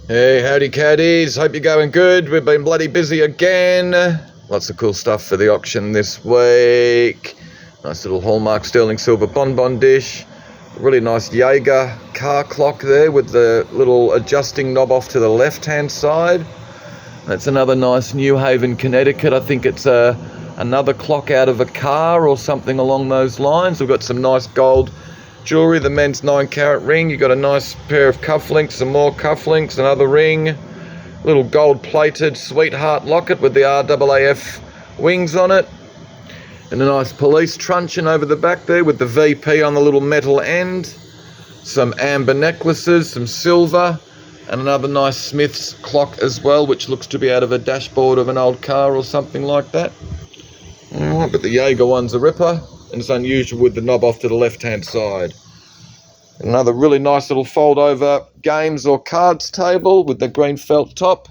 Hey, howdy caddies, hope you're going good. We've been bloody busy again. Lots of cool stuff for the auction this week. Nice little Hallmark sterling silver bonbon dish. Really nice Jaeger car clock there with the little adjusting knob off to the left hand side. That's another nice New Haven, Connecticut. I think it's another clock out of a car or something along those lines. We've got some nice gold jewellery, the men's 9-carat ring. You've got a nice pair of cufflinks, some more cufflinks, another ring, little gold plated sweetheart locket with the RAAF wings on it, and a nice police truncheon over the back there with the VP on the little metal end, some amber necklaces, some silver, and another nice Smith's clock as well, which looks to be out of a dashboard of an old car or something like that. Alright, but the Jaeger one's a ripper, and it's unusual with the knob off to the left hand side. Another really nice little fold over games or cards table with the green felt top.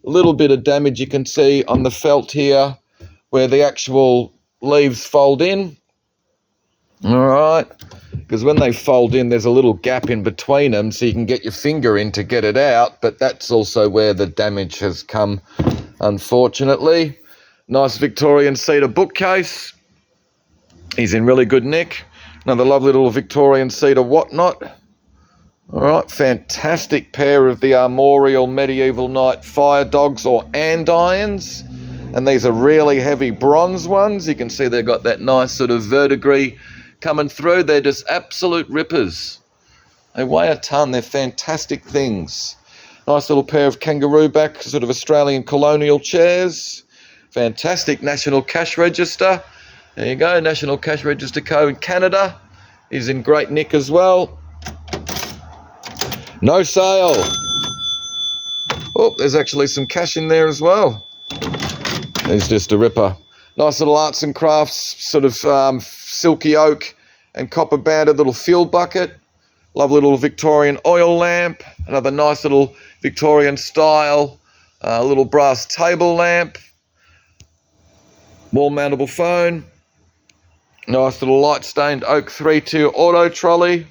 A little bit of damage you can see on the felt here where the actual leaves fold in. Alright, because when they fold in there's a little gap in between them so you can get your finger in to get it out, but that's also where the damage has come, unfortunately. Nice Victorian cedar bookcase. He's in really good nick. Another lovely little Victorian cedar whatnot. Alright, fantastic pair of the armorial medieval knight fire dogs or andirons. And these are really heavy bronze ones. You can see they've got that nice sort of verdigris coming through. They're just absolute rippers. They weigh a ton. They're fantastic things. Nice little pair of kangaroo back sort of Australian colonial chairs. Fantastic National Cash Register. There you go, National Cash Register Co. in Canada. He's in great nick as well. No sale. Oh, there's actually some cash in there as well. He's just a ripper. Nice little arts and crafts, sort of silky oak and copper banded little fuel bucket. Lovely little Victorian oil lamp. Another nice little Victorian style little brass table lamp. Wall mountable phone. Nice little light stained oak 3-tier auto trolley.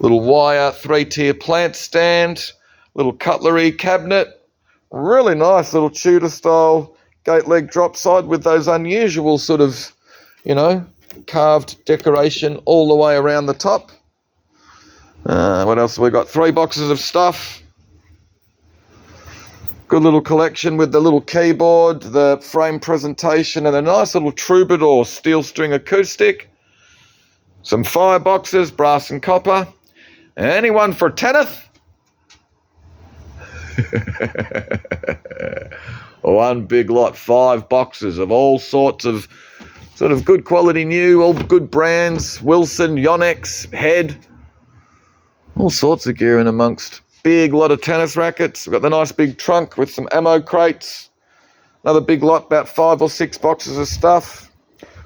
Little wire 3-tier plant stand. Little cutlery cabinet. Really nice little Tudor style gate leg drop side with those unusual sort of, carved decoration all the way around the top. What else have we got? 3 boxes of stuff. Good little collection with the little keyboard, the frame presentation, and a nice little troubadour steel string acoustic. Some fireboxes, brass and copper. Anyone for tenneth? One big lot, 5 boxes of all sorts of sort of good quality new, all good brands, Wilson, Yonex, Head, all sorts of gear in amongst. Big lot of tennis rackets. We've got the nice big trunk with some ammo crates. Another big lot, about 5 or 6 boxes of stuff.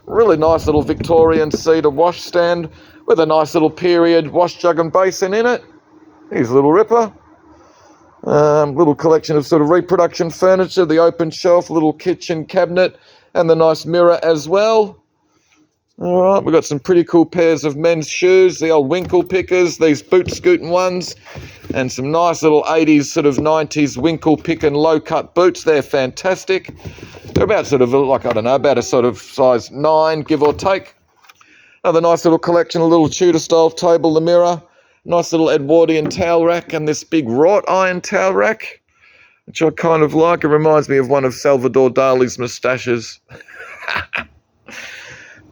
Really nice little Victorian cedar wash stand with a nice little period wash jug and basin in it. Here's a little ripper. Little collection of sort of reproduction furniture, the open shelf, little kitchen cabinet, and the nice mirror as well. All right, we've got some pretty cool pairs of men's shoes, the old winkle pickers, these boot scooting ones, and some nice little 80s, sort of 90s winkle picking low-cut boots. They're fantastic. They're about sort of like, I don't know, about a sort of size 9, give or take. Another nice little collection, a little Tudor-style table, the mirror, nice little Edwardian towel rack, and this big wrought iron towel rack, which I kind of like. It reminds me of one of Salvador Dali's moustaches.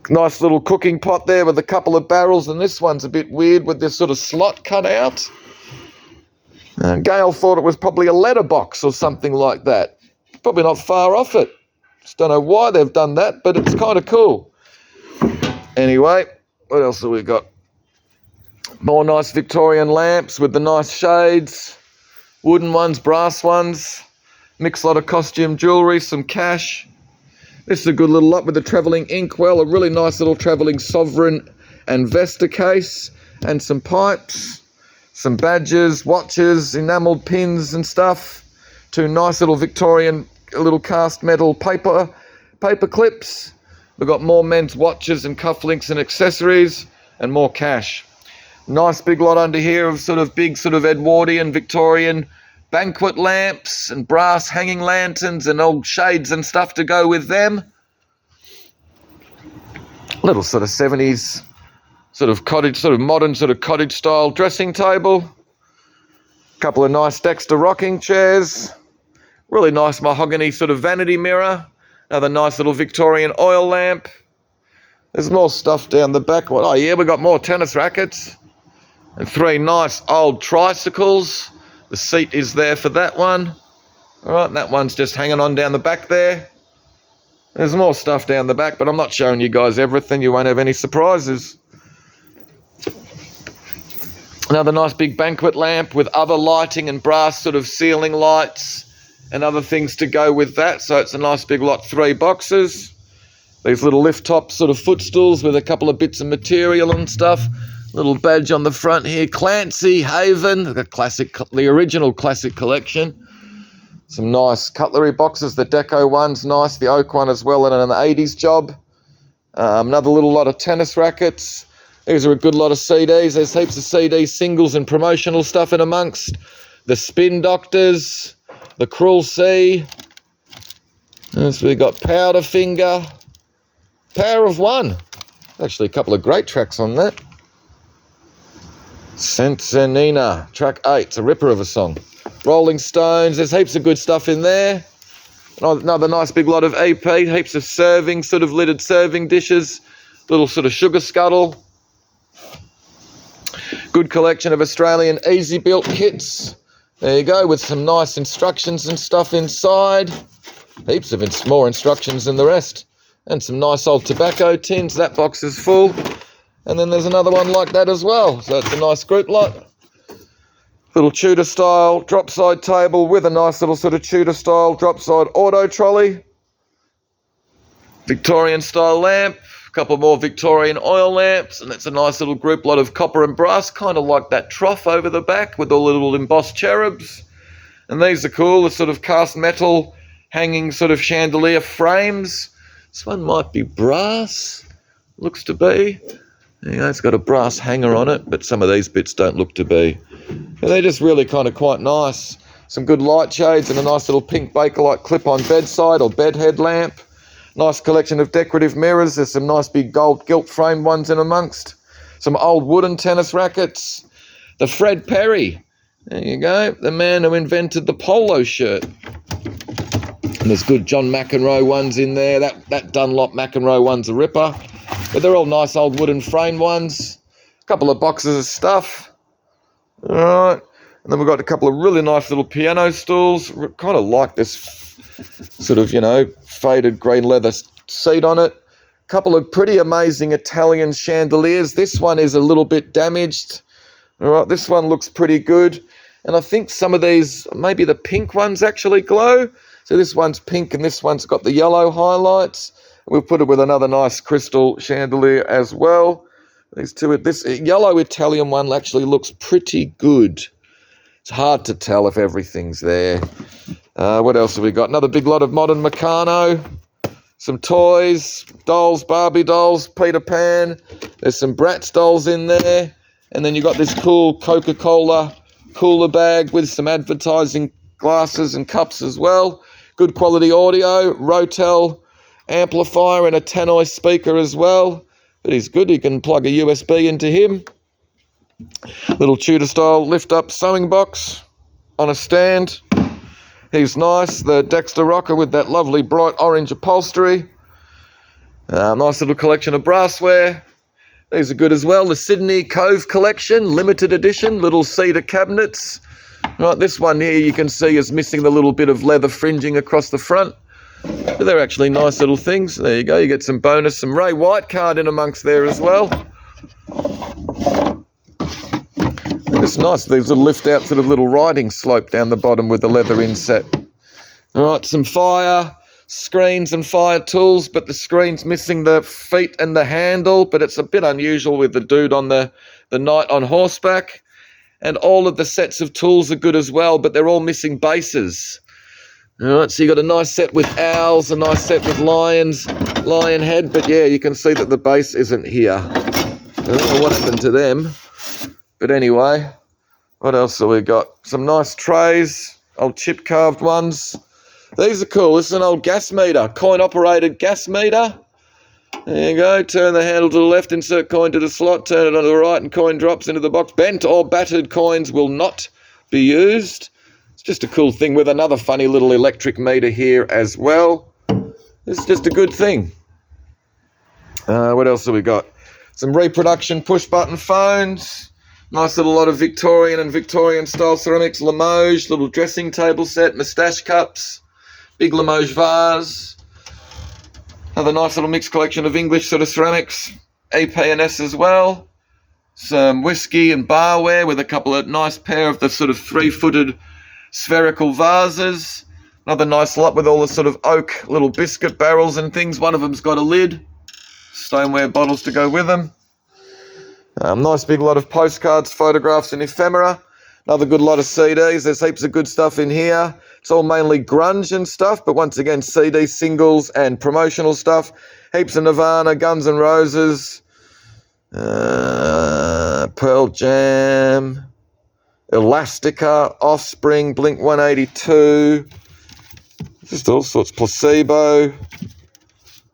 Nice little cooking pot there with a couple of barrels, and this one's a bit weird with this sort of slot cut out. Gail thought it was probably a letterbox or something like that. Probably not far off it. Just don't know why they've done that, but it's kind of cool. Anyway, what else have we got? More nice Victorian lamps with the nice shades. Wooden ones, brass ones. Mixed lot of costume jewellery, some cash. This is a good little lot with the travelling inkwell, a really nice little travelling sovereign and Vesta case, and some pipes, some badges, watches, enamelled pins and stuff. 2 nice little Victorian little cast metal paper clips. We've got more men's watches and cufflinks and accessories, and more cash. Nice big lot under here of sort of big sort of Edwardian, Victorian banquet lamps and brass hanging lanterns and old shades and stuff to go with them. Little sort of 70s sort of cottage, sort of modern sort of cottage style dressing table. Couple of nice Dexter rocking chairs. Really nice mahogany sort of vanity mirror. Another nice little Victorian oil lamp. There's more stuff down the back. Oh yeah, we got more tennis rackets. And 3 nice old tricycles. The seat is there for that one. All right, and that one's just hanging on down the back there. There's more stuff down the back, but I'm not showing you guys everything. You won't have any surprises. Another nice big banquet lamp with other lighting and brass sort of ceiling lights and other things to go with that. So it's a nice big lot, 3 boxes. These little lift top sort of footstools with a couple of bits of material and stuff. Little badge on the front here, Clancy Haven, the original classic collection. Some nice cutlery boxes, the deco one's nice, the oak one as well, and an 80s job. Another little lot of tennis rackets. These are a good lot of CDs. There's heaps of CD singles and promotional stuff in amongst. The Spin Doctors, the Cruel Sea. So we got Powderfinger, Power of One. Actually, a couple of great tracks on that. Sensenina, track 8. It's a ripper of a song. Rolling Stones. There's heaps of good stuff in there. Another nice big lot of EP. Heaps of serving, sort of lidded serving dishes. Little sort of sugar scuttle. Good collection of Australian easy built kits. There you go, with some nice instructions and stuff inside. Heaps of more instructions than the rest. And some nice old tobacco tins. That box is full. And then there's another one like that as well. So it's a nice group lot. Little Tudor style drop side table with a nice little sort of Tudor style drop side auto trolley. Victorian style lamp. A couple more Victorian oil lamps. And it's a nice little group lot of copper and brass. Kind of like that trough over the back with all the little embossed cherubs. And these are cool. The sort of cast metal hanging sort of chandelier frames. This one might be brass. Looks to be. You know, it's got a brass hanger on it, but some of these bits don't look to be. And they're just really kind of quite nice. Some good light shades and a nice little pink Bakelite clip-on bedside or bed headlamp. Nice collection of decorative mirrors. There's some nice big gold gilt frame ones in amongst. Some old wooden tennis rackets. The Fred Perry. There you go. The man who invented the polo shirt. And there's good John McEnroe ones in there. That Dunlop McEnroe one's a ripper. But they're all nice old wooden frame ones. A couple of boxes of stuff. All right. And then we've got a couple of really nice little piano stools. Kind of like this sort of, you know, faded green leather seat on it. A couple of pretty amazing Italian chandeliers. This one is a little bit damaged. All right. This one looks pretty good. And I think some of these, maybe the pink ones actually glow. So this one's pink and this one's got the yellow highlights. We'll put it with another nice crystal chandelier as well. These two, this yellow Italian one actually looks pretty good. It's hard to tell if everything's there. What else have we got? Another big lot of modern Meccano. Some toys, dolls, Barbie dolls, Peter Pan. There's some Bratz dolls in there. And then you've got this cool Coca-Cola cooler bag with some advertising glasses and cups as well. Good quality audio, Rotel amplifier and a tannoy speaker as well. But he's good, you can plug a USB into him. Little Tudor style lift up sewing box on a stand. He's nice, the Dexter rocker with that lovely bright orange upholstery. Nice little collection of brassware. These are good as well. The Sydney Cove collection, limited edition, little cedar cabinets. Right, this one here you can see is missing the little bit of leather fringing across the front. But they're actually nice little things. There you go, you get some bonus, some Ray White card in amongst there as well. And it's nice, these little lift out sort of little riding slope down the bottom with the leather inset. All right, some fire screens and fire tools, but the screen's missing the feet and the handle, but it's a bit unusual with the dude on the knight on horseback. And all of the sets of tools are good as well, but they're all missing bases. All right, so you got a nice set with owls, a nice set with lions, lion head, but yeah, you can see that the base isn't here. I don't know what happened to them. But anyway, what else have we got? Some nice trays, old chip carved ones. These are cool. This is an old gas meter, coin operated gas meter. There you go. Turn the handle to the left, insert coin to the slot, turn it on the right and coin drops into the box. Bent or battered coins will not be used. It's just a cool thing with another funny little electric meter here as well. It's just a good thing. What else have we got? Some reproduction push button phones. Nice little lot of Victorian and Victorian style ceramics. Limoges, little dressing table set, moustache cups, big Limoges vase. Another nice little mixed collection of English sort of ceramics. EP&S as well. Some whiskey and barware with a couple of nice pair of the sort of 3-footed spherical vases. Another nice lot with all the sort of oak little biscuit barrels and things. One of them's got a lid. Stoneware bottles to go with them. Nice big lot of postcards, photographs and ephemera. Another good lot of CDs. There's heaps of good stuff in here. It's all mainly grunge and stuff, but once again, CD singles and promotional stuff. Heaps of Nirvana, Guns N' Roses, Pearl Jam, Elastica, Offspring, Blink-182, just all sorts. Placebo,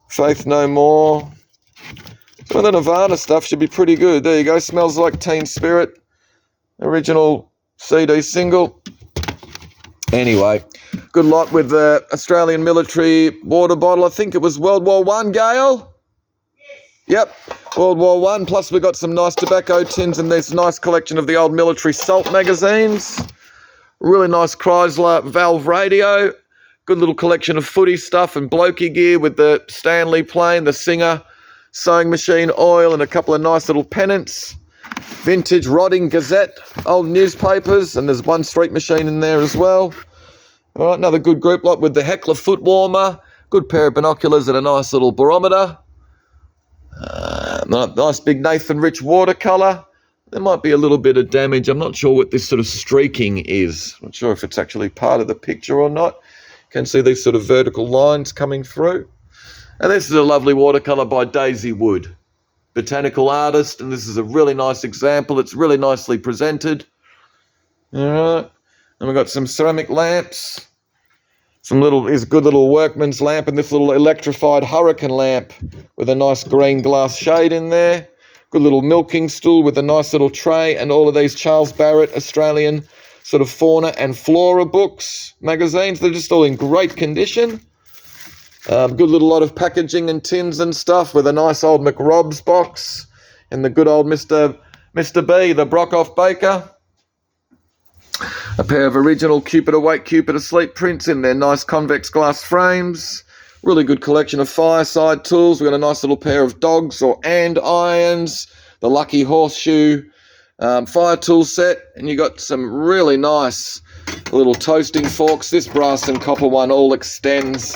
Faith No More. Some of the Nirvana stuff should be pretty good. There you go. Smells Like Teen Spirit. Original CD single. Anyway, good lot with the Australian military water bottle. I think it was World War I, Gail? Yes. Yep, World War I. Plus we got some nice tobacco tins and this nice collection of the old military salt magazines. Really nice Chrysler valve radio. Good little collection of footy stuff and blokey gear with the Stanley plane, the Singer sewing machine oil and a couple of nice little pennants. Vintage Rodding Gazette, old newspapers, and there's one street machine in there as well. All right, another good group lot with the Heckler foot warmer, good pair of binoculars and a nice little barometer. Nice big Nathan Rich watercolour. There might be a little bit of damage. I'm not sure what this sort of streaking is. I'm not sure if it's actually part of the picture or not. You can see these sort of vertical lines coming through. And this is a lovely watercolour by Daisy Wood, botanical artist, and this is a really nice example. It's really nicely presented. All right, and we've got some ceramic lamps. Here's a good little workman's lamp and this little electrified hurricane lamp with a nice green glass shade in there. Good little milking stool with a nice little tray and all of these Charles Barrett Australian sort of fauna and flora books, magazines. They're just all in great condition. Good little lot of packaging and tins and stuff with a nice old McRob's box and the good old Mr. B, the Brockhoff Baker. A pair of original Cupid Awake, Cupid Asleep prints in their nice convex glass frames. Really good collection of fireside tools. We've got a nice little pair of dogs or irons, the Lucky Horseshoe fire tool set, and you got some really nice little toasting forks. This brass and copper one all extends.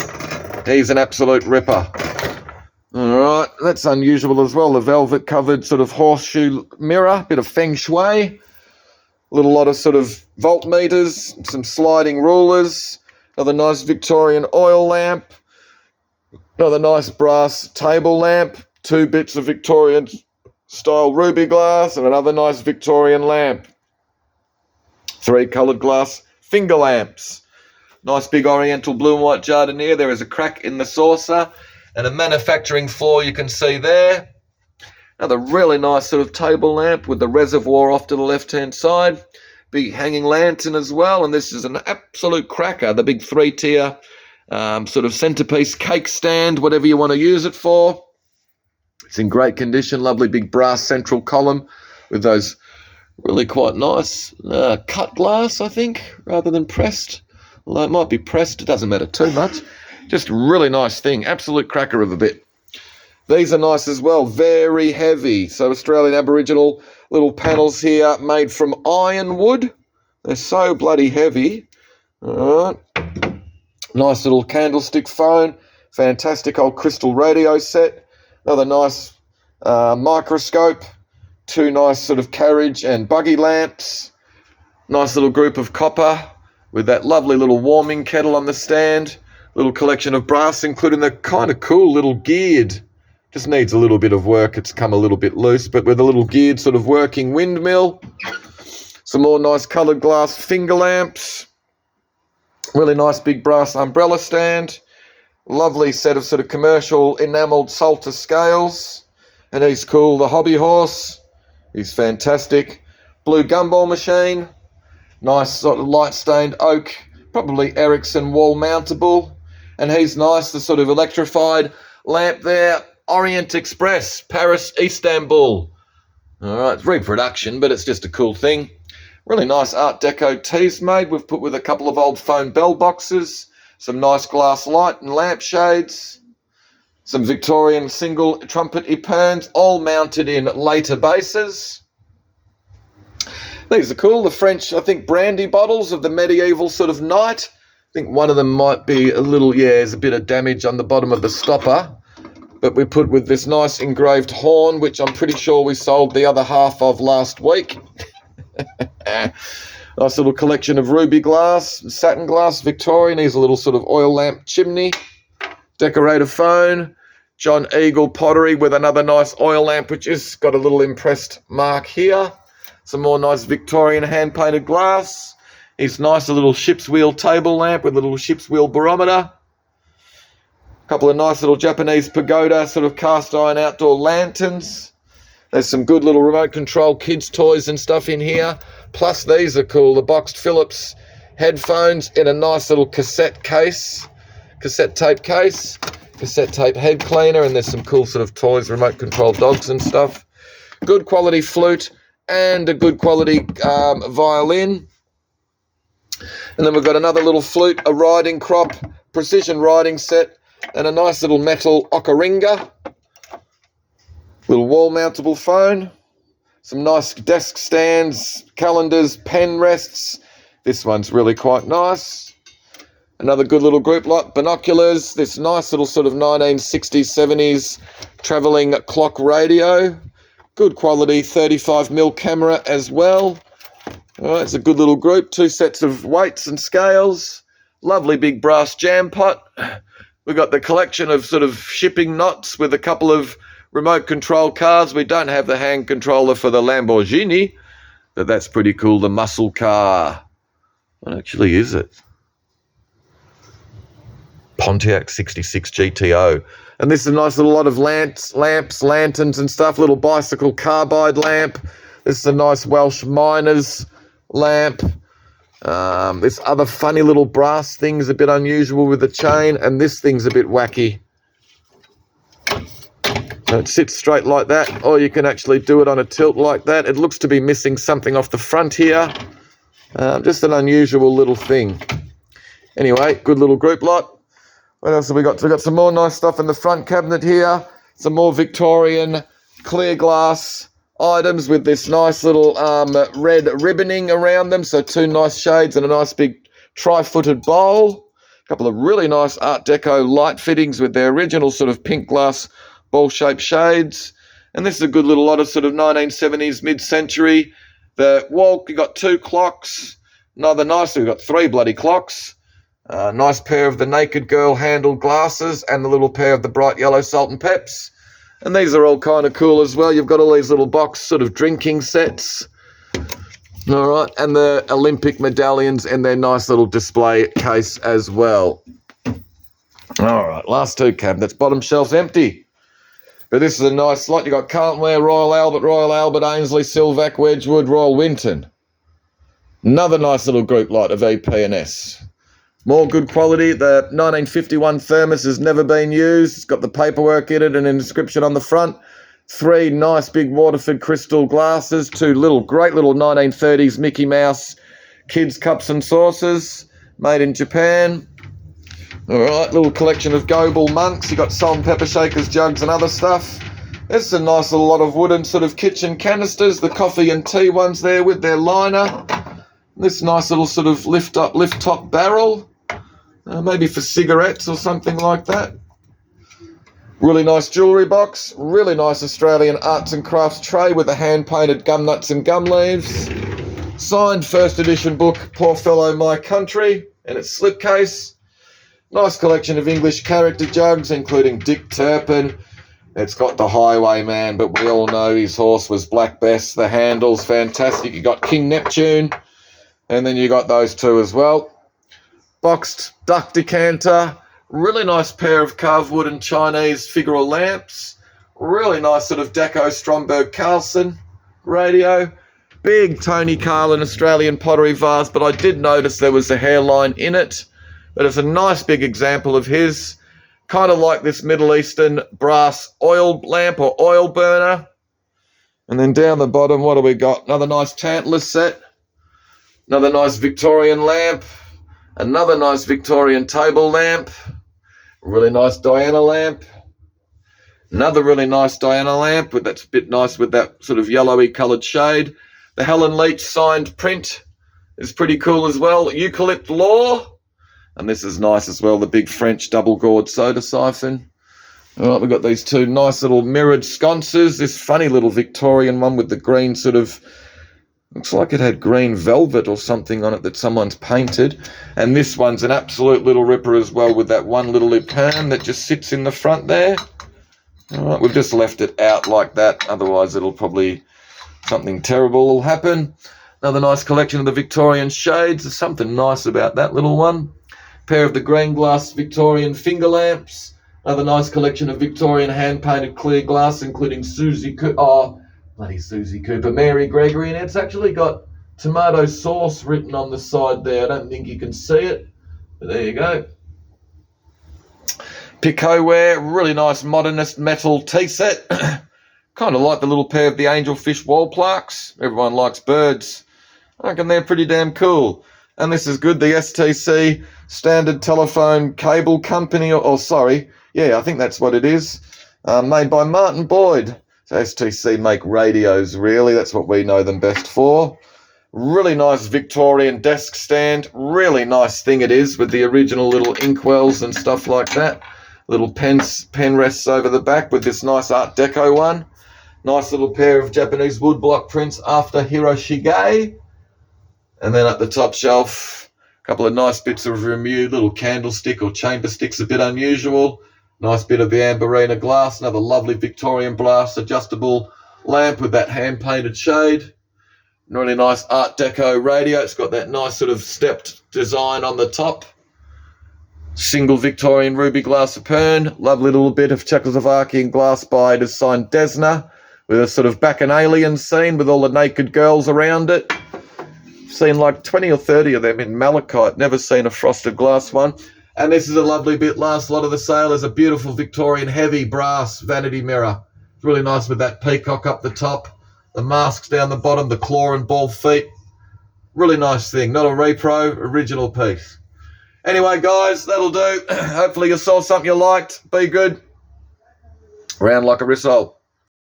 He's an absolute ripper. All right, that's unusual as well. The velvet covered sort of horseshoe mirror, bit of feng shui. A little lot of sort of voltmeters, some sliding rulers. Another nice Victorian oil lamp. Another nice brass table lamp. 2 bits of Victorian style ruby glass and another nice Victorian lamp. 3 coloured glass finger lamps. Nice big oriental blue and white jardiniere. There is a crack in the saucer and a manufacturing floor you can see there. Another really nice sort of table lamp with the reservoir off to the left-hand side. Big hanging lantern as well. And this is an absolute cracker. The big 3-tier sort of centerpiece cake stand, whatever you want to use it for. It's in great condition. Lovely big brass central column with those really quite nice cut glass, I think, rather than pressed. Although it might be pressed, it doesn't matter too much. Just a really nice thing. Absolute cracker of a bit. These are nice as well. Very heavy. So Australian Aboriginal little panels here made from ironwood. They're so bloody heavy. All right. Nice little candlestick phone. Fantastic old crystal radio set. Another nice microscope. 2 nice sort of carriage and buggy lamps. Nice little group of copper with that lovely little warming kettle on the stand. Little collection of brass, including the kind of cool little geared, Just needs a little bit of work. It's come a little bit loose, but with a little geared sort of working windmill. Some more nice coloured glass finger lamps. Really nice big brass umbrella stand. Lovely set of sort of commercial enamelled Salter scales. And he's cool. The hobby horse. He's fantastic. Blue gumball machine. Nice sort of light stained oak. Probably Ericsson wall mountable. And he's nice. The sort of electrified lamp there. Orient Express. Paris, Istanbul. Alright, it's reproduction, but it's just a cool thing. Really nice Art Deco teas made. We've put with a couple of old phone bell boxes. Some nice glass light and lamp shades. Some Victorian single trumpet epergnes, all mounted in later bases. These are cool. The French, I think, brandy bottles of the medieval sort of knight. I think one of them might be a little, there's a bit of damage on the bottom of the stopper. But we put with this nice engraved horn, which I'm pretty sure we sold the other half of last week. Nice little collection of ruby glass, satin glass, Victorian. Here's a little sort of oil lamp chimney, decorative phone, John Eagle pottery with another nice oil lamp, which has got a little impressed mark here. Some more nice Victorian hand-painted glass. Here's nice a little ship's wheel table lamp with a little ship's wheel barometer. A couple of nice little Japanese pagoda sort of cast iron outdoor lanterns. There's some good little remote control kids toys and stuff in here. Plus these are cool, the boxed Philips headphones in a nice little cassette case, cassette tape case, cassette tape head cleaner, and there's some cool sort of toys, remote control dogs and stuff. Good quality flute and a good quality violin. And then we've got another little flute, a riding crop, precision riding set, and a nice little metal ocarina. Little wall mountable phone. Some nice desk stands, calendars, pen rests. This one's really quite nice. Another good little group lot, binoculars. This nice little sort of 1960s, 70s travelling clock radio. Good quality 35mm camera as well. All right, it's a good little group. 2 sets of weights and scales. Lovely big brass jam pot. We've got the collection of sort of shipping knots with a couple of remote control cars. We don't have the hand controller for the Lamborghini, but that's pretty cool. The muscle car. What actually is it? Pontiac 66 GTO. And this is a nice little lot of lamps, lanterns and stuff. Little bicycle carbide lamp. This is a nice Welsh miner's lamp. This other funny little brass thing's a bit unusual with the chain, and this thing's a bit wacky. So it sits straight like that, or you can actually do it on a tilt like that. It looks to be missing something off the front here. Just an unusual little thing. Anyway, good little group lot. What else have we got? So we've got some more nice stuff in the front cabinet here. Some more Victorian clear glass items with this nice little red ribboning around them. So 2 nice shades and a nice big tri-footed bowl. A couple of really nice Art Deco light fittings with their original sort of pink glass ball-shaped shades. And this is a good little lot of sort of 1970s mid-century. The wall, you got 2 clocks. Another nice, we've got 3 bloody clocks. Nice pair of the Naked Girl handled glasses and the little pair of the bright yellow salt and peps. And these are all kind of cool as well. You've got all these little box sort of drinking sets. All right, and the Olympic medallions in their nice little display case as well. All right, last 2 cabinets. Bottom shelf's empty. But this is a nice lot. You've got Carltonware, Royal Albert, Ainsley, Silvac, Wedgwood, Royal Winton. Another nice little group lot of EP&S. More good quality. The 1951 thermos has never been used. It's got the paperwork in it and an inscription on the front. 3 nice big Waterford crystal glasses. 2 great little 1930s Mickey Mouse kids cups and saucers made in Japan. All right, little collection of Goebel monks. You got salt and pepper shakers, jugs and other stuff. There's a nice little lot of wooden sort of kitchen canisters. The coffee and tea ones there with their liner. This nice little sort of lift top barrel. Maybe for cigarettes or something like that. Really nice jewellery box. Really nice Australian arts and crafts tray with the hand-painted gum nuts and gum leaves. Signed first edition book, Poor Fellow My Country, and its slipcase. Nice collection of English character jugs, including Dick Turpin, It's got the Highwayman, but we all know his horse was Black Bess. The handle's fantastic. You got King Neptune, and then you got those two as well. Boxed duck decanter. Really nice pair of carved wood and Chinese figural lamps. Really nice sort of Deco Stromberg Carlson radio. Big Tony Carlin Australian pottery vase, but I did notice there was a hairline in it. But it's a nice big example of his. Kind of like this Middle Eastern brass oil lamp or oil burner. And then down the bottom, what do we got? Another nice Tantalus set. Another nice Victorian lamp. Another nice Victorian table lamp. Really nice Diana lamp. Another really nice Diana lamp. That's a bit nice with that sort of yellowy coloured shade. The Helen Leach signed print is pretty cool as well. Eucalypt Law. And this is nice as well, the big French double-gourd soda siphon. All right, we've got these two nice little mirrored sconces. This funny little Victorian one with the green sort of, looks like it had green velvet or something on it that someone's painted. And this one's an absolute little ripper as well with that one little Ephemera that just sits in the front there. All right, we've just left it out like that. Otherwise, it'll probably, something terrible will happen. Another nice collection of the Victorian shades. There's something nice about that little one. Pair of the green glass Victorian finger lamps. Another nice collection of Victorian hand-painted clear glass, including Susie Cooper, Mary Gregory, and it's actually got tomato sauce written on the side there. I don't think you can see it, but there you go. Picotware, really nice modernist metal tea set. Kind of like the little pair of the angelfish wall plaques. Everyone likes birds. I reckon they're pretty damn cool. And this is good, the STC Standard Telephone Cable Company, I think that's what it is, made by Martin Boyd. So STC make radios, really, that's what we know them best for. Really nice Victorian desk stand, really nice thing it is, with the original little inkwells and stuff like that. Little pen rests over the back with this nice Art Deco one. Nice little pair of Japanese woodblock prints after Hiroshige. And then at the top shelf, a couple of nice bits of Remu, little candlestick or chamber sticks, a bit unusual. Nice bit of the Amberina glass, another lovely Victorian brass adjustable lamp with that hand-painted shade. Really nice Art Deco radio. It's got that nice sort of stepped design on the top. Single Victorian ruby glass Ephemera. Lovely little bit of Czechoslovakian glass by designed Desna, with a sort of bacchanalian scene with all the naked girls around it. Seen like 20 or 30 of them in malachite. Never seen a frosted glass one. And this is a lovely bit. Last lot of the sale is a beautiful Victorian heavy brass vanity mirror. It's really nice with that peacock up the top, the masks down the bottom, the claw and ball feet. Really nice thing. Not a repro, original piece. Anyway, guys, that'll do. Hopefully you saw something you liked. Be good. Round like a rissole.